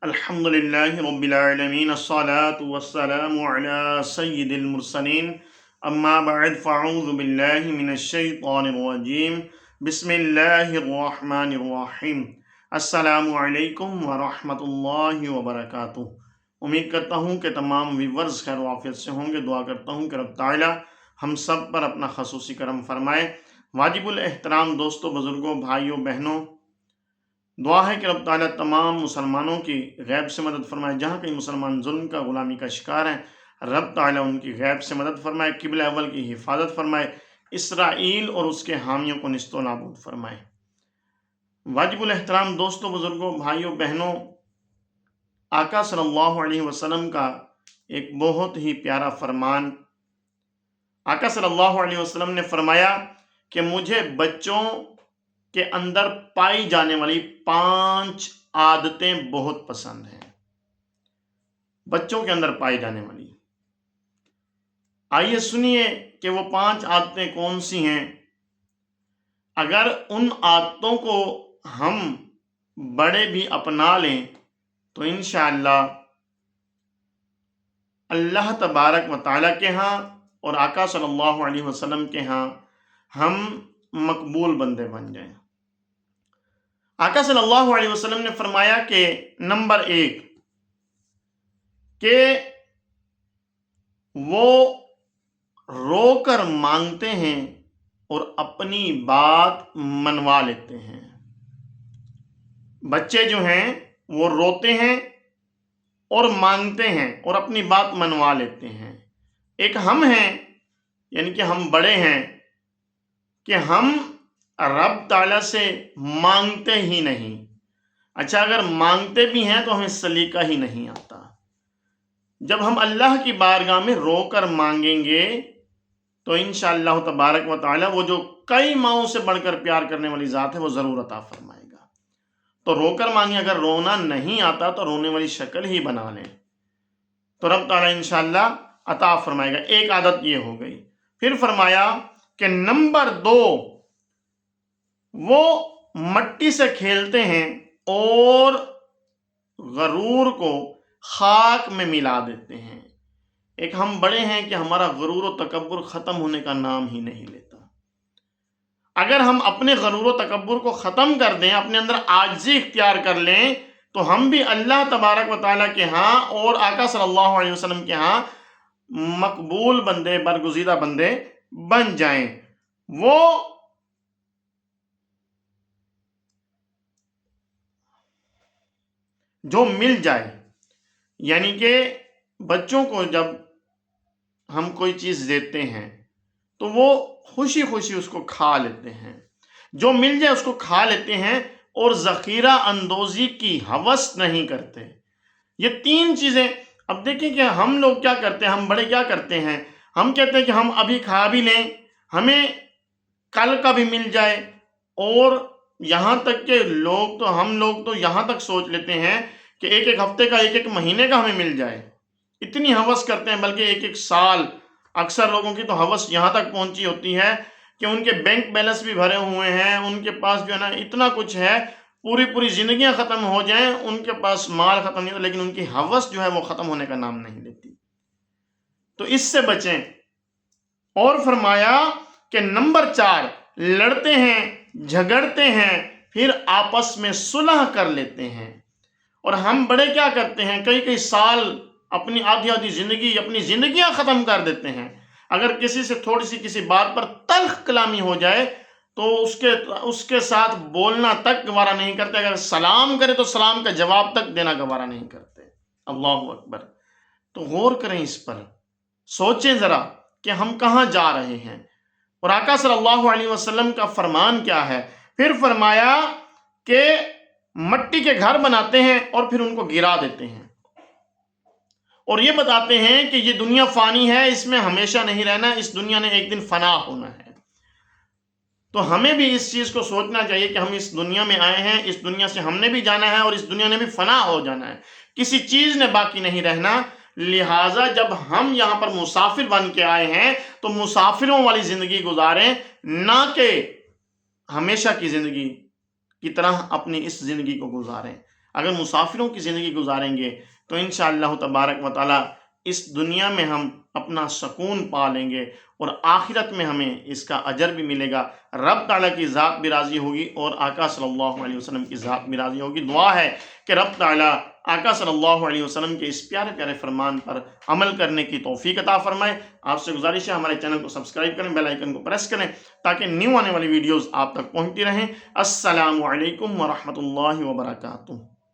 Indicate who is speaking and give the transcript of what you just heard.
Speaker 1: الحمد للہ رب العالمین الصلاة والسلام علی سید المرسلین اما بعد فاعوذ باللہ من الشیطان الرجیم بسم اللہ الرحمن الرحیم السلام علیکم ورحمۃ اللہ وبرکاتہ۔ امید کرتا ہوں کہ تمام ویورز خیر و عافیت سے ہوں گے۔ دعا کرتا ہوں کہ رب تعالی ہم سب پر اپنا خصوصی کرم فرمائے۔ واجب الاحترام دوستوں، بزرگوں، بھائیوں، بہنوں، دعا ہے کہ رب تعالیٰ تمام مسلمانوں کی غیب سے مدد فرمائے۔ جہاں کہیں مسلمان ظلم کا، غلامی کا شکار ہیں، رب تعالیٰ ان کی غیب سے مدد فرمائے، قبلہ اول کی حفاظت فرمائے، اسرائیل اور اس کے حامیوں کو نیست و نابود فرمائے۔ واجب الاحترام دوستوں، بزرگوں، بھائیوں، بہنوں، آقا صلی اللہ علیہ وسلم کا ایک بہت ہی پیارا فرمان۔ آقا صلی اللہ علیہ وسلم نے فرمایا کہ مجھے بچوں کے اندر پائی جانے والی 5 عادتیں بہت پسند ہیں۔ بچوں کے اندر پائی جانے والی، آئیے سنیے کہ وہ 5 عادتیں کون سی ہیں۔ اگر ان عادتوں کو ہم بڑے بھی اپنا لیں تو انشاءاللہ اللہ تبارک و تعالیٰ کے ہاں اور آقا صلی اللہ علیہ وسلم کے ہاں ہم مقبول بندے بن جائیں۔ آقا صلی اللہ علیہ وسلم نے فرمایا کہ نمبر 1 کہ وہ رو کر مانگتے ہیں اور اپنی بات منوا لیتے ہیں۔ بچے جو ہیں وہ روتے ہیں اور مانگتے ہیں اور اپنی بات منوا لیتے ہیں۔ ایک ہم ہیں، یعنی کہ ہم بڑے ہیں، کہ ہم رب تعالیٰ سے مانگتے ہی نہیں۔ اچھا، اگر مانگتے بھی ہیں تو ہمیں سلیقہ ہی نہیں آتا۔ جب ہم اللہ کی بارگاہ میں رو کر مانگیں گے تو انشاءاللہ تبارک و تعالیٰ وہ جو کئی ماؤں سے بڑھ کر پیار کرنے والی ذات ہے وہ ضرور عطا فرمائے گا۔ تو رو کر مانگیں، اگر رونا نہیں آتا تو رونے والی شکل ہی بنا لیں تو رب تعالیٰ انشاءاللہ عطا فرمائے گا۔ ایک عادت یہ ہو گئی۔ پھر فرمایا کہ نمبر 2 وہ مٹی سے کھیلتے ہیں اور غرور کو خاک میں ملا دیتے ہیں۔ ایک ہم بڑے ہیں کہ ہمارا غرور و تکبر ختم ہونے کا نام ہی نہیں لیتا۔ اگر ہم اپنے غرور و تکبر کو ختم کر دیں، اپنے اندر عاجزی اختیار کر لیں تو ہم بھی اللہ تبارک و تعالیٰ کے ہاں اور آقا صلی اللہ علیہ وسلم کے ہاں مقبول بندے، برگزیدہ بندے بن جائیں۔ وہ جو مل جائے، یعنی کہ بچوں کو جب ہم کوئی چیز دیتے ہیں تو وہ خوشی خوشی اس کو کھا لیتے ہیں، جو مل جائے اس کو کھا لیتے ہیں اور ذخیرہ اندوزی کی ہوس نہیں کرتے۔ یہ 3 چیزیں۔ اب دیکھیں کہ ہم لوگ کیا کرتے ہیں، ہم بڑے کیا کرتے ہیں، ہم کہتے ہیں کہ ہم ابھی کھا بھی لیں، ہمیں کل کا بھی مل جائے، اور یہاں تک کہ ہم لوگ تو یہاں تک سوچ لیتے ہیں کہ ایک ہفتے کا، ایک مہینے کا ہمیں مل جائے، اتنی ہوس کرتے ہیں، بلکہ ایک سال۔ اکثر لوگوں کی تو ہوس یہاں تک پہنچی ہوتی ہے کہ ان کے بینک بیلنس بھی بھرے ہوئے ہیں، ان کے پاس جو ہے نا اتنا کچھ ہے، پوری زندگیاں ختم ہو جائیں، ان کے پاس مال ختم نہیں ہوتا، لیکن ان کی ہوس جو ہے وہ ختم ہونے کا نام نہیں لیتی۔ تو اس سے بچیں۔ اور فرمایا کہ نمبر 4 لڑتے ہیں، جھگڑتے ہیں، پھر آپس میں صلح کر لیتے ہیں۔ اور ہم بڑے کیا کرتے ہیں، کئی سال اپنی آدھی زندگی، اپنی زندگیاں ختم کر دیتے ہیں۔ اگر کسی سے تھوڑی سی کسی بات پر تلخ کلامی ہو جائے تو اس کے ساتھ بولنا تک گوارا نہیں کرتے، اگر سلام کرے تو سلام کا جواب تک دینا گوارا نہیں کرتے۔ اللہ اکبر۔ تو غور کریں اس پر، سوچیں ذرا کہ ہم کہاں جا رہے ہیں، اور آقا صلی اللہ علیہ وسلم کا فرمان کیا ہے۔ پھر فرمایا کہ مٹی کے گھر بناتے ہیں اور پھر ان کو گرا دیتے ہیں، اور یہ بتاتے ہیں کہ یہ دنیا فانی ہے، اس میں ہمیشہ نہیں رہنا، اس دنیا نے ایک دن فنا ہونا ہے۔ تو ہمیں بھی اس چیز کو سوچنا چاہیے کہ ہم اس دنیا میں آئے ہیں، اس دنیا سے ہم نے بھی جانا ہے اور اس دنیا نے بھی فنا ہو جانا ہے، کسی چیز نے باقی نہیں رہنا۔ لہٰذا جب ہم یہاں پر مسافر بن کے آئے ہیں تو مسافروں والی زندگی گزاریں، نہ کہ ہمیشہ کی زندگی کی طرح اپنی اس زندگی کو گزاریں۔ اگر مسافروں کی زندگی گزاریں گے تو انشاءاللہ تبارک و تعالی اس دنیا میں ہم اپنا سکون پا لیں گے اور آخرت میں ہمیں اس کا اجر بھی ملے گا، رب تعالیٰ کی ذات بھی راضی ہوگی اور آقا صلی اللہ علیہ وسلم کی ذات بھی راضی ہوگی۔ دعا ہے کہ رب تعالیٰ آقا صلی اللہ علیہ وسلم کے اس پیارے پیارے فرمان پر عمل کرنے کی توفیق عطا فرمائے۔ آپ سے گزارش ہے ہمارے چینل کو سبسکرائب کریں، بیل آئیکن کو پریس کریں تاکہ نیو آنے والی ویڈیوز آپ تک پہنچتی رہیں۔ السلام علیکم ورحمۃ اللہ وبرکاتہ۔